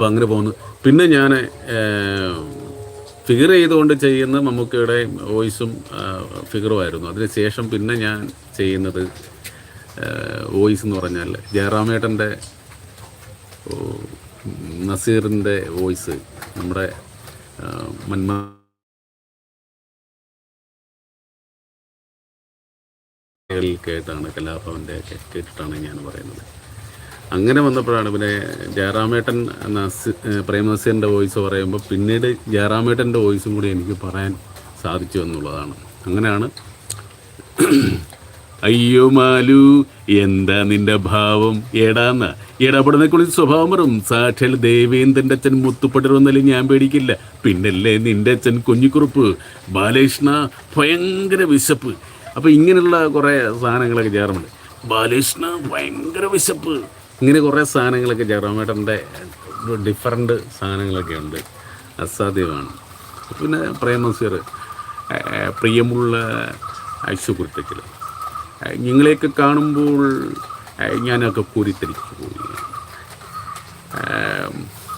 അപ്പോൾ അങ്ങനെ പോകുന്നു. പിന്നെ ഞാൻ ഫിഗർ ചെയ്തുകൊണ്ട് ചെയ്യുന്ന മമ്മൂക്കയുടെ വോയിസും ഫിഗറുമായിരുന്നു. അതിനുശേഷം പിന്നെ ഞാൻ ചെയ്യുന്നത് വോയിസ് എന്ന് പറഞ്ഞാൽ ജയറാമേട്ടൻ്റെ നസീറിൻ്റെ വോയിസ്, നമ്മുടെ മന്മ കേട്ടാണ്, കലാഭവൻ്റെ ഒക്കെ കേട്ടിട്ടാണ് ഞാൻ പറയുന്നത്. അങ്ങനെ വന്നപ്പോഴാണ് പിന്നെ ജയറാമേട്ടൻ പ്രേം നസീറിൻ്റെ വോയിസ് പറയുമ്പോൾ പിന്നീട് ജയറാമേട്ടൻ്റെ വോയിസും കൂടി എനിക്ക് പറയാൻ സാധിച്ചു എന്നുള്ളതാണ്. അങ്ങനെയാണ് അയ്യോ മാലു എന്താ നിന്റെ ഭാവം എടാന്ന ഇടപെടുന്ന കുളിച്ച് സ്വഭാവം വരും. സാക്ഷാൽ ദേവേന്ദ്രൻ്റെ അച്ഛൻ മുത്തുപെട്ടിരുന്നാലും ഞാൻ പേടിക്കില്ല. പിന്നല്ലേ നിൻ്റെ അച്ഛൻ കുഞ്ഞിക്കുറുപ്പ്. ബാലകൃഷ്ണ ഭയങ്കര വിശപ്പ്. അപ്പോൾ ഇങ്ങനെയുള്ള കുറേ സാധനങ്ങളൊക്കെ ജയറാമുണ്ട്. ബാലകൃഷ്ണ ഭയങ്കര വിശപ്പ്. ഇങ്ങനെ കുറേ സാധനങ്ങളൊക്കെ ജയറാമേട്ടൻ്റെ ഡിഫറൻറ്റ് സാധനങ്ങളൊക്കെ ഉണ്ട്, അസാധ്യമാണ്. പിന്നെ പ്രേം നസീർ, പ്രിയമുള്ള സുഹൃത്തുക്കൾ, നിങ്ങളെയൊക്കെ കാണുമ്പോൾ ഞാനൊക്കെ കോരിത്തരിച്ചു പോയി.